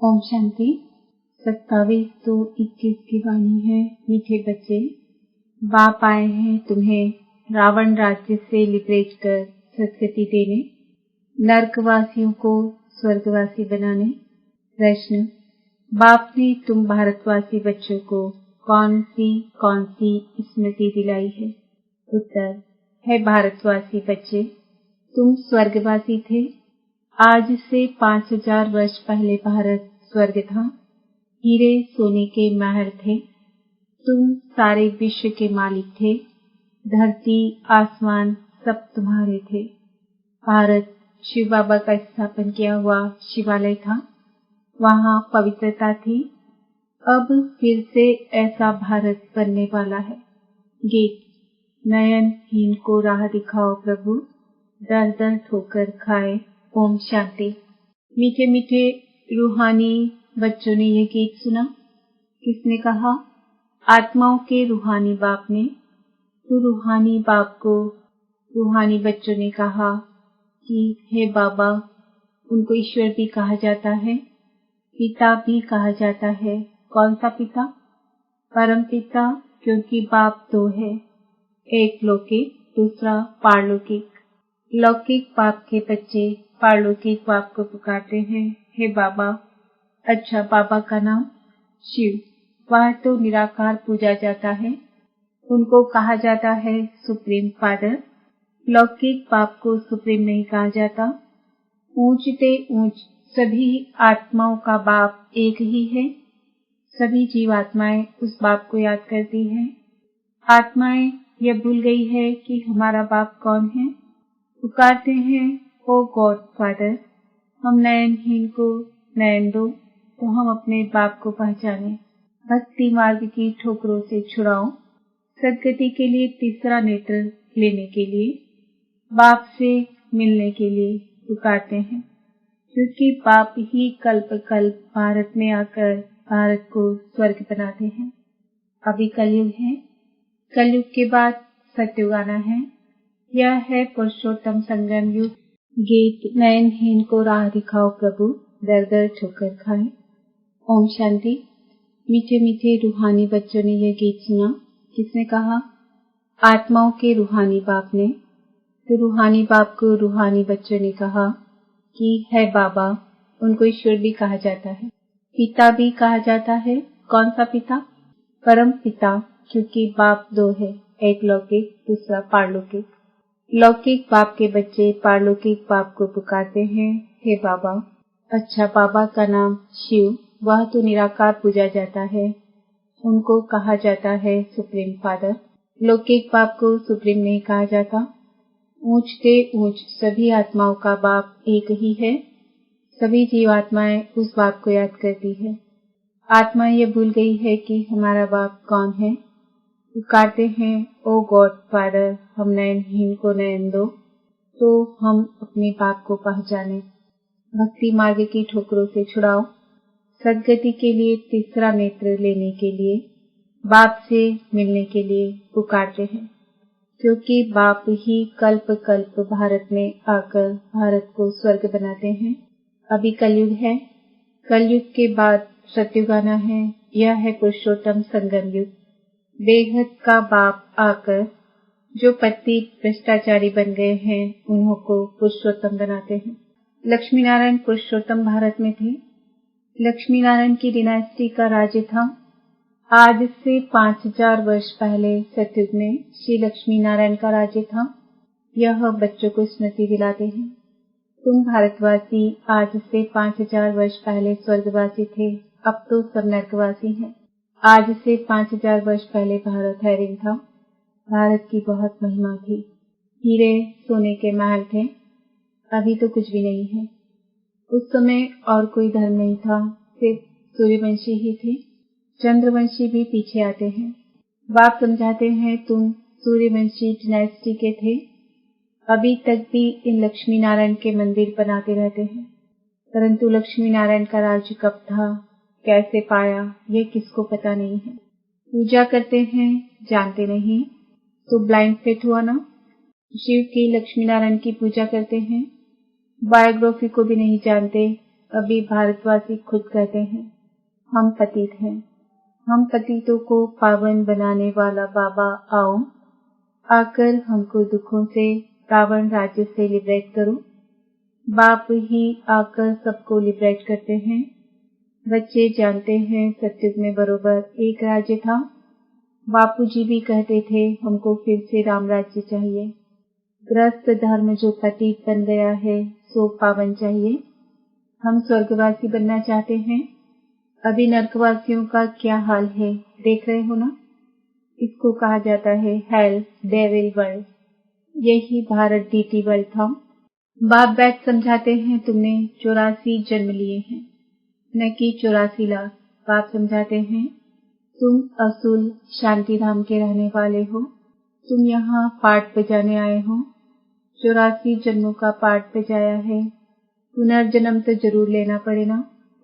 ओम शांति। 27-21 की वाणी है। मीठे बच्चे, बाप आए हैं तुम्हें रावण राज्य से लिबरेट कर सद्गति देने, नरकवासियों को स्वर्गवासी बनाने। प्रश्न, बाप ने तुम भारतवासी बच्चों को कौन सी स्मृति दिलाई है? उत्तर है, भारतवासी बच्चे, तुम स्वर्गवासी थे। आज से 5000 वर्ष पहले भारत स्वर्ग था। हीरे सोने के महल थे। तुम सारे विश्व के मालिक थे। धरती आसमान सब तुम्हारे थे। भारत शिव बाबा का स्थापन किया हुआ शिवालय था। वहाँ पवित्रता थी। अब फिर से ऐसा भारत बनने वाला है। गीत, नयनहीन को राह दिखाओ प्रभु, दर दर ठोकर खाए। ओम शांति। मीठे मीठे रूहानी बच्चों ने यह गीत सुना। किसने कहा? आत्माओं के रूहानी बाप ने। तो रूहानी बाप को रूहानी बच्चों ने कहा कि हे बाबा, उनको ईश्वर भी कहा जाता है, पिता भी कहा जाता है। कौन सा पिता? परम पिता, क्योंकि बाप दो है, एक लौकिक, दूसरा पारलौकिक। लौकिक बाप के बच्चे पारलौकिक बाप को पुकारते हैं, हे बाबा। अच्छा, बाबा का नाम शिव, वह तो निराकार पूजा जाता है। उनको कहा जाता है सुप्रीम फादर। लौकिक बाप को सुप्रीम नहीं कहा जाता। ऊंचते ऊंच सभी आत्माओं का बाप एक ही है। सभी जीवात्माएं उस बाप को याद करती हैं। आत्माएं यह भूल गई है कि हमारा बाप कौन है। पुकारते हैं, ओ गॉड फादर, हम नयनहीन को नयन दो तो हम अपने बाप को पहचाने। भक्ति मार्ग की ठोकरों से छुड़ाओ। सद्गति के लिए तीसरा नेत्र लेने के लिए, बाप से मिलने के लिए पुकारते हैं, क्योंकि बाप ही कल्प कल्प भारत में आकर भारत को स्वर्ग बनाते हैं। अभी कलयुग है। कलयुग के बाद सत्युग आना है। यह है पुरुषोत्तम संगम युग। गीत, नयनहीन को राह दिखाओ प्रभु, दर दर ठोकर खाए। ओम शांति। मीठे मीठे रूहानी बच्चों ने यह गीत सुना। किसने कहा? आत्माओं के रूहानी बाप ने। तो रूहानी बाप को रूहानी बच्चों ने कहा कि है बाबा, उनको ईश्वर भी कहा जाता है, पिता भी कहा जाता है। कौन सा पिता? परम पिता, क्योंकि बाप दो है, एक लौकिक, दूसरा पारलौकिक। लौकिक बाप के बच्चे पारलौकिक बाप को पुकारते हैं, हे बाबा। अच्छा, बाबा का नाम शिव, वह तो निराकार पूजा जाता है। उनको कहा जाता है सुप्रीम फादर। लौकिक बाप को सुप्रीम नहीं कहा जाता। ऊंचते ऊंच सभी आत्माओं का बाप एक ही है। सभी जीवात्माएं उस बाप को याद करती है। आत्मा ये भूल गई है कि हमारा बाप कौन है। पुकारते हैं, ओ गॉड फादर, हम नयनहीन को नयन दो तो हम अपने बाप को पहचाने। भक्ति मार्ग की ठोकरों से छुड़ाओ। सद्गति के लिए तीसरा नेत्र लेने के लिए, बाप से मिलने के लिए पुकारते हैं, क्योंकि बाप ही कल्प कल्प भारत में आकर भारत को स्वर्ग बनाते हैं। अभी कलयुग है। कलयुग के बाद सत्युग आना है। यह है पुरुषोत्तम संगम युग। बेहद का बाप आकर जो पति भ्रष्टाचारी बन गए हैं, उन्हों को पुरुषोत्तम बनाते हैं। लक्ष्मी नारायण पुरुषोत्तम भारत में थे। लक्ष्मी नारायण की डिनास्टी का राज्य था। आज से 5000 वर्ष पहले सतयुग में श्री लक्ष्मी नारायण का राज्य था। यह बच्चों को स्मृति दिलाते हैं। तुम भारतवासी आज से 5000 वर्ष पहले स्वर्गवासी थे, अब तो सब नरकवासी हैं। आज से 5000 वर्ष पहले भारत हैरिंग था। भारत की बहुत महिमा थी। हीरे सोने के महल थे। अभी तो कुछ भी नहीं है। उस समय और कोई धर्म नहीं था, सिर्फ सूर्यवंशी ही थे। चंद्रवंशी भी पीछे आते हैं। बाप समझाते हैं, तुम सूर्यवंशी डिनास्टी के थे। अभी तक भी इन लक्ष्मी नारायण के मंदिर बनाते रहते हैं, परंतु लक्ष्मी नारायण का राज्य कब था, कैसे पाया, ये किसको पता नहीं है। पूजा करते हैं, जानते नहीं, तो ब्लाइंड फेथ हुआ ना। शिव की लक्ष्मी नारायण की पूजा करते हैं, बायोग्राफी को भी नहीं जानते, अभी भारतवासी खुद कहते हैं हम पतित हैं। हम पतितों को पावन बनाने वाला बाबा आओ, आकर हमको दुखों से, रावण राज्य से लिबरेट करो। बाप ही आकर सबको लिबरेट करते हैं। बच्चे जानते हैं सत्युग में बरोबर एक राज्य था। बापूजी भी कहते थे हमको फिर से राम राज्य चाहिए। ग्रस्त धर्म जो पतित बन गया है सो पावन चाहिए। हम स्वर्गवासी बनना चाहते हैं। अभी नरकवासियों का क्या हाल है देख रहे हो ना। इसको कहा जाता है हेल, डेविल वर्ल्ड। यही भारत डीटी वर्ल्ड था। बाप बैठ समझाते हैं तुमने 84 जन्म लिए हैं, न कि 84 लाख। बाप समझाते हैं तुम असूल शांति धाम के रहने वाले हो। तुम यहाँ पाठ बजाने आए हो। 84 जन्मों का पाठ बजाया है। पुनर्जन्म तो जरूर लेना पड़ेगा।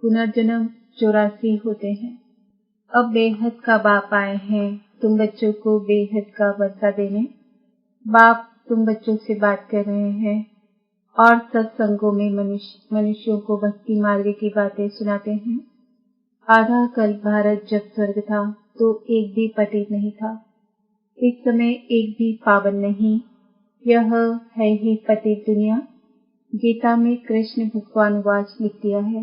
पुनर्जन्म 84 होते हैं। अब बेहद का बाप आए हैं तुम बच्चों को बेहद का वर्षा देने। बाप तुम बच्चों से बात कर रहे हैं और सत्संगों में मनुष्यों को भक्ति मार्ग की बातें सुनाते हैं। आधा कल भारत जब स्वर्ग था तो एक भी पतित नहीं था। इस समय एक भी पावन नहीं। यह है ही पतित दुनिया। गीता में कृष्ण भगवानुवाच लिख दिया है।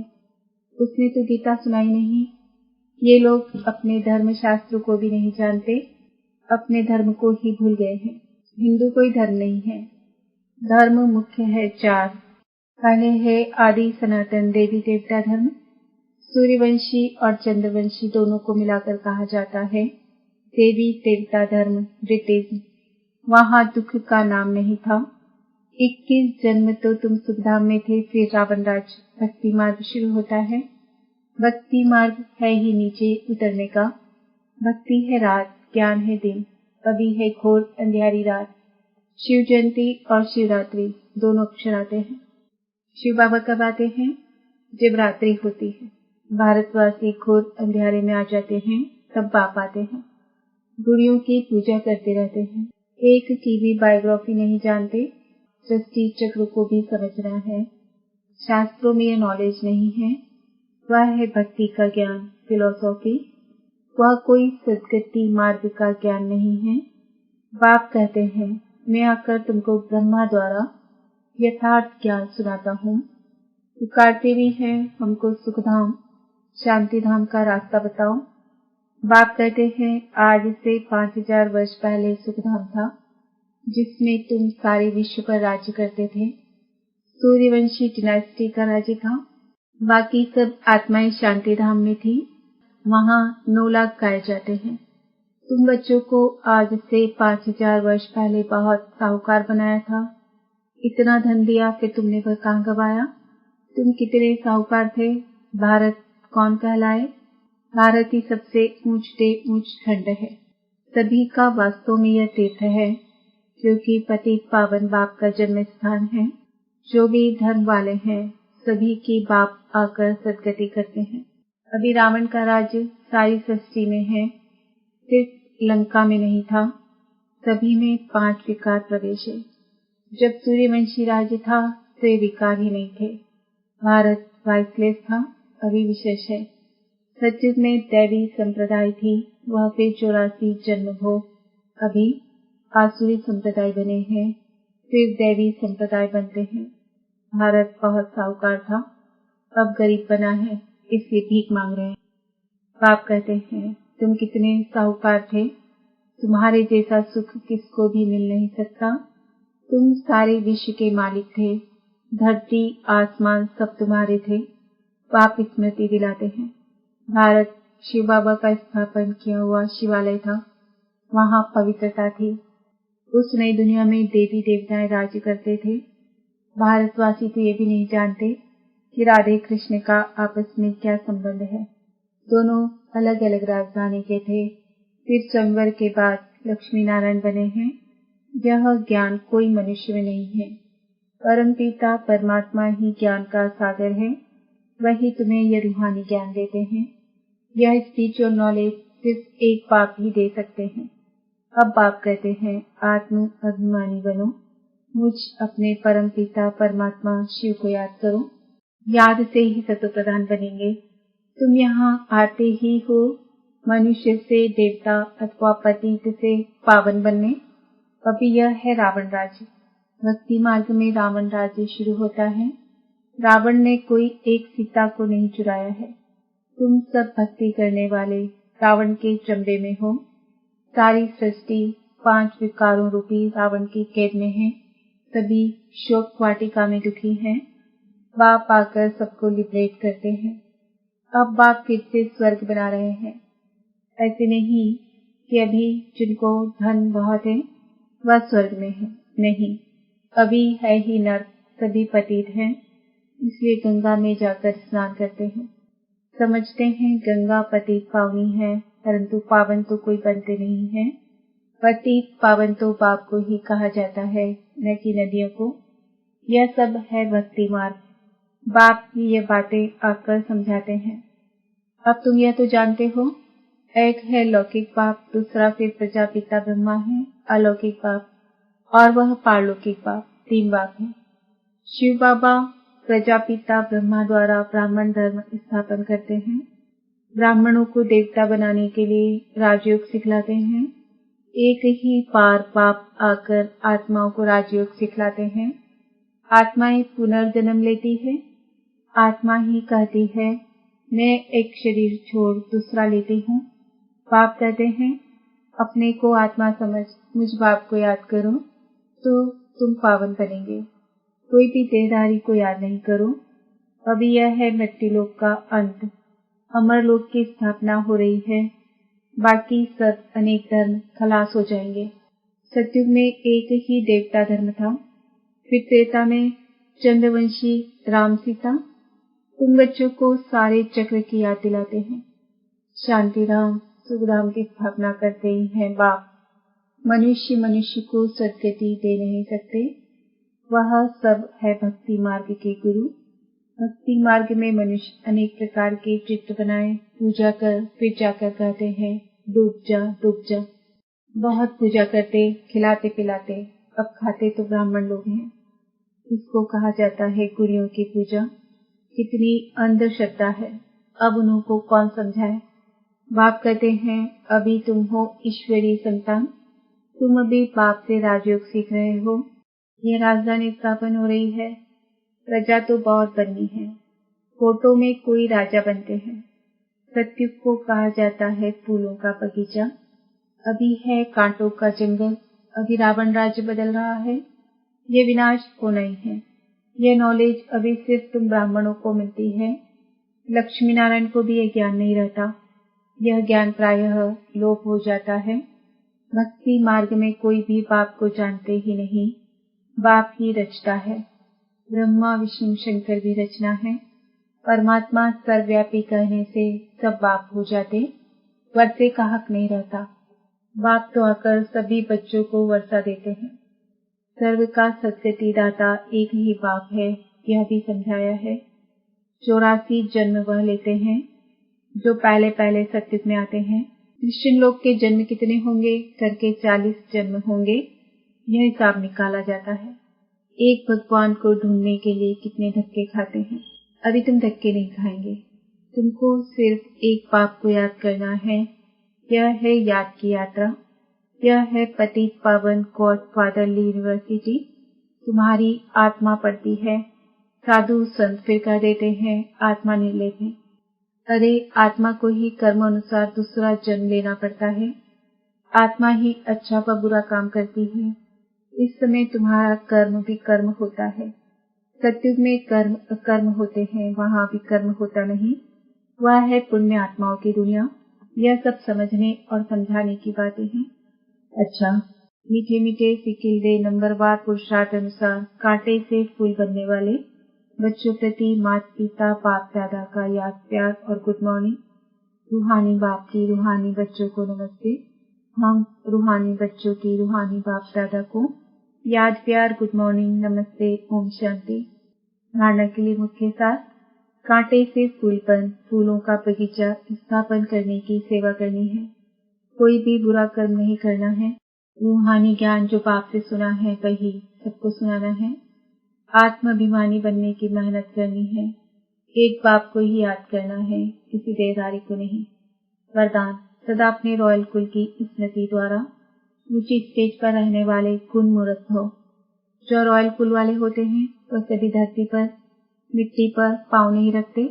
उसने तो गीता सुनाई नहीं। ये लोग अपने धर्म शास्त्रों को भी नहीं जानते, अपने धर्म को ही भूल गए हैं। हिंदू कोई धर्म नहीं है। धर्म मुख्य है 4। पहले है आदि सनातन देवी देवता धर्म। सूर्यवंशी और चंद्रवंशी दोनों को मिलाकर कहा जाता है देवी देवता धर्म। ब्रिटिश वहाँ दुख का नाम नहीं था। 21 जन्म तो तुम सुखधाम में थे, फिर रावण राज। भक्ति मार्ग शुरू होता है। भक्ति मार्ग है ही नीचे उतरने का। भक्ति है रात, ज्ञान है दिन। अभी है घोर अंधियारी रात। शिव जयंती और शिवरात्रि दोनों अक्षर आते हैं। शिव बाबा कब आते हैं? जब रात्रि होती है। भारतवासी घोर अंधियारे में आ जाते हैं, तब बाप आते हैं। गुड़ियों की पूजा करते रहते हैं। एक की भी बायोग्राफी नहीं जानते। सृष्टि चक्र को भी समझना है। शास्त्रों में यह नॉलेज नहीं है। वह है भक्ति का ज्ञान, फिलॉसॉफी। वह कोई सदगति मार्ग का ज्ञान नहीं है। बाप कहते हैं मैं आकर तुमको ब्रह्मा द्वारा यथार्थ ज्ञान सुनाता हूँ। पुकारते भी हैं हमको सुखधाम शांति धाम का रास्ता बताओ। बाप कहते हैं आज से 5000 वर्ष पहले सुखधाम था, जिसमें तुम सारे विश्व पर राज्य करते थे। सूर्यवंशी डिनास्टी का राज्य था। बाकी सब आत्माएं शांति धाम में थी। वहाँ 9 लाख गाए जाते हैं। तुम बच्चों को आज से 5000 वर्ष पहले बहुत साहूकार बनाया था। इतना धन दिया, फिर तुमने वह कहाँ गवाया? तुम कितने साहूकार थे? भारत कौन कहलाए? भारत ही सबसे ऊंच खंड है। सभी का वास्तव में यह तीर्थ है, क्योंकि पतित पावन बाप का जन्म स्थान है। जो भी धर्म वाले हैं सभी की बाप आकर सदगति करते हैं। अभी रावण का राज्य सारी सृष्टि में है, सिर्फ लंका में नहीं था। सभी में 5 विकार प्रवेश है। जब सूर्यवंशी राज्य था तो ये विकार ही नहीं थे। भारत वाइसलेस था, अभी विशेष है। सत्युग में दैवी संप्रदाय थी, वह फिर 84 जन्म भोग। अभी आसुरी संप्रदाय बने हैं, फिर दैवी संप्रदाय बनते हैं। भारत बहुत साहूकार था, अब गरीब बना है, इसलिए भीख मांग रहे हैं। बाप कहते हैं तुम कितने साहूकार थे, तुम्हारे जैसा सुख किसको भी मिल नहीं सकता। तुम सारे विश्व के मालिक थे, धरती आसमान सब तुम्हारे थे। बाप स्मृति दिलाते हैं भारत शिव बाबा का स्थापन किया हुआ शिवालय था, वहाँ पवित्रता थी। उस नई दुनिया में देवी देवताएं राज्य करते थे। भारतवासी तो ये भी नहीं जानते कि राधे कृष्ण का आपस में क्या संबंध है। दोनों अलग अलग राजधानी के थे, फिर संवर के बाद लक्ष्मी नारायण बने हैं। यह ज्ञान कोई मनुष्य में नहीं है। परम पिता परमात्मा ही ज्ञान का सागर है, वही तुम्हें यह रूहानी ज्ञान देते हैं। यह स्पिरिचुअल नॉलेज सिर्फ एक बाप ही दे सकते हैं। अब बाप कहते हैं आत्म अभिमानी बनो, मुझ अपने परम पिता परमात्मा शिव को याद करो। याद से ही सतो प्रधान बनेंगे। तुम यहाँ आते ही हो मनुष्य से देवता अथवा पतित से पावन बनने। अभी यह है रावण राज्य। भक्ति मार्ग में रावण राज्य शुरू होता है। रावण ने कोई एक सीता को नहीं चुराया है। तुम सब भक्ति करने वाले रावण के चमड़े में हो। सारी सृष्टि 5 विकारों रूपी रावण की कैद में है। सभी शोक वाटिका में दुखी हैं। बाप आकर सबको लिबरेट करते हैं। अब बाप फिर से स्वर्ग बना रहे हैं। ऐसे नहीं कि अभी जिनको धन बहुत है वह स्वर्ग में है, नहीं, अभी है ही नर्क। सभी पतित हैं, इसलिए गंगा में जाकर स्नान करते हैं। समझते हैं गंगा पतित पावनी है, परंतु पावन तो कोई बनते नहीं है। पतित पावन तो बाप को ही कहा जाता है, न कि नदियों को। यह सब है भक्ति मार्ग। बाप ही ये बातें आकर समझाते हैं। अब तुम यह तो जानते हो, एक है लौकिक बाप, दूसरा फिर प्रजापिता ब्रह्मा है अलौकिक बाप, और वह पारलौकिक बाप। 3 बाप है। शिव बाबा प्रजापिता ब्रह्मा द्वारा ब्राह्मण धर्म स्थापन करते हैं। ब्राह्मणों को देवता बनाने के लिए राजयोग सिखलाते हैं। एक ही पार बाप आकर आत्माओं को राजयोग सिखलाते हैं। आत्माएं पुनर्जन्म लेती है। आत्मा ही कहती है मैं एक शरीर छोड़ दूसरा लेती हूँ। बाप कहते हैं अपने को आत्मा समझ मुझ बाप को याद करो तो तुम पावन बनेंगे। कोई भी देहधारी को याद नहीं करो। अभी यह है मृत्युलोक का अंत। अमरलोक की स्थापना हो रही है। बाकी सब अनेक धर्म खलास हो जाएंगे। सतयुग में एक ही देवता धर्म था। फिर त्रेता में चंद्रवंशी राम सीता। तुम बच्चों को सारे चक्र की याद दिलाते हैं। शांतिधाम सुखधाम की स्थापना करते ही हैं बाप। मनुष्य को सद्गति दे नहीं सकते। वह सब है भक्ति मार्ग के गुरु। भक्ति मार्ग में मनुष्य अनेक प्रकार के चित्र बनाए पूजा कर फिर जाकर कहते हैं डूब जा डूब जा। बहुत पूजा करते खिलाते पिलाते, अब खाते तो ब्राह्मण लोग हैं। इसको कहा जाता है गुरुओं की पूजा। कितनी अंधश्रद्धा है, अब उन्हों को कौन समझाए। बाप कहते हैं अभी तुम हो ईश्वरीय संतान। तुम अभी बाप से राजयोग सीख रहे हो। यह राजधानी स्थापन हो रही है। प्रजा तो बहुत बननी है। फोटो में कोई राजा बनते हैं। सतयुग को कहा जाता है फूलों का बगीचा। अभी है कांटों का जंगल। अभी रावण राज्य बदल रहा है। यह विनाश होना ही है। यह नॉलेज अभी सिर्फ तुम ब्राह्मणों को मिलती है। लक्ष्मी नारायण को भी यह ज्ञान नहीं रहता। यह ज्ञान प्रायः लोप हो जाता है। भक्ति मार्ग में कोई भी बाप को जानते ही नहीं। बाप ही रचता है। ब्रह्मा विष्णु शंकर भी रचना है। परमात्मा सर्वव्यापी कहने से सब बाप हो जाते। वर्षे का हक नहीं रहता। बाप तो आकर सभी बच्चों को वर्षा देते हैं। सर्व का सद्गति दाता एक ही बाप है, यह भी समझाया है। 84 जन्म वह लेते हैं जो पहले पहले सतयुग में आते हैं। क्रिश्चियन लोग के जन्म कितने होंगे करके 40 जन्म होंगे, यह हिसाब निकाला जाता है। एक भगवान को ढूंढने के लिए कितने धक्के खाते हैं। अभी तुम धक्के नहीं खाएंगे। तुमको सिर्फ एक बाप को याद करना है। यह है याद की यात्रा। यह है पतित पावन गॉड फादरली यूनिवर्सिटी। तुम्हारी आत्मा पढ़ती है। साधु संत फिर कह देते हैं आत्मा निर्लेप है। अरे आत्मा को ही कर्म अनुसार दूसरा जन्म लेना पड़ता है। आत्मा ही अच्छा व बुरा काम करती है। इस समय तुम्हारा कर्म भी कर्म होता है। सतयुग में कर्म अकर्म होते हैं, वहाँ भी कर्म होता नहीं। वह है पुण्य आत्माओं की दुनिया। यह सब समझने और समझाने की बातें हैं। अच्छा, मीठे मीठे सिकिलदे नंबरवार पुरुषार्थ अनुसार कांटे से फूल बनने वाले बच्चों प्रति माता पिता बाप दादा का याद प्यार और गुड मॉर्निंग। रूहानी बाप की रूहानी बच्चों को नमस्ते। हम रूहानी बच्चों की रूहानी बाप दादा को याद प्यार गुड मॉर्निंग नमस्ते ओम शांति। धारणा के लिए मुख्य सार, कांटे से फूलपन फूलों का बगीचा स्थापन करने की सेवा करनी है। कोई भी बुरा कर्म नहीं करना है। रूहानी ज्ञान जो बाप से सुना है वही सबको सुनाना है। आत्माभिमानी बनने की मेहनत करनी है। एक बाप को ही याद करना है, किसी देहधारी को नहीं। वरदान, सदा अपने रॉयल कुल की स्मृति द्वारा ऊंची स्टेज पर रहने वाले गुण मूर्त हो। जो रॉयल कुल वाले होते हैं वह कभी धरती पर मिट्टी पर पाँव नहीं रखते।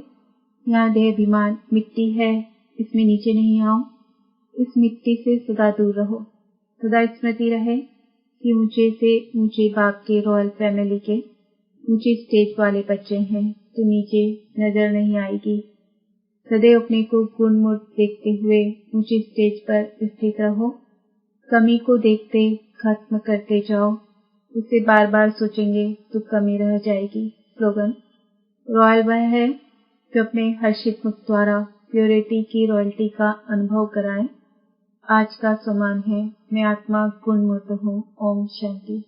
यहाँ देह अभिमान मिट्टी है, इसमें नीचे नहीं आओ। इस मिट्टी से सदा दूर रहो। सदा स्मृति रहे कि ऊंचे से ऊंचे बाप के रॉयल फैमिली के ऊंची स्टेज वाले बच्चे हैं, तो नीचे नजर नहीं आएगी। सदैव अपने को गुणमूर्त देखते हुए ऊंची स्टेज पर स्थित रहो। कमी को देखते खत्म करते जाओ। उसे बार बार सोचेंगे तो कमी रह जाएगी। स्लोगन, रॉयल वह है जो अपने हर्षित मुख द्वारा प्योरिटी की रॉयल्टी का अनुभव कराए। आज का सम्मान है, मैं आत्मा गुणमूर्त हूँ। ओम शांति।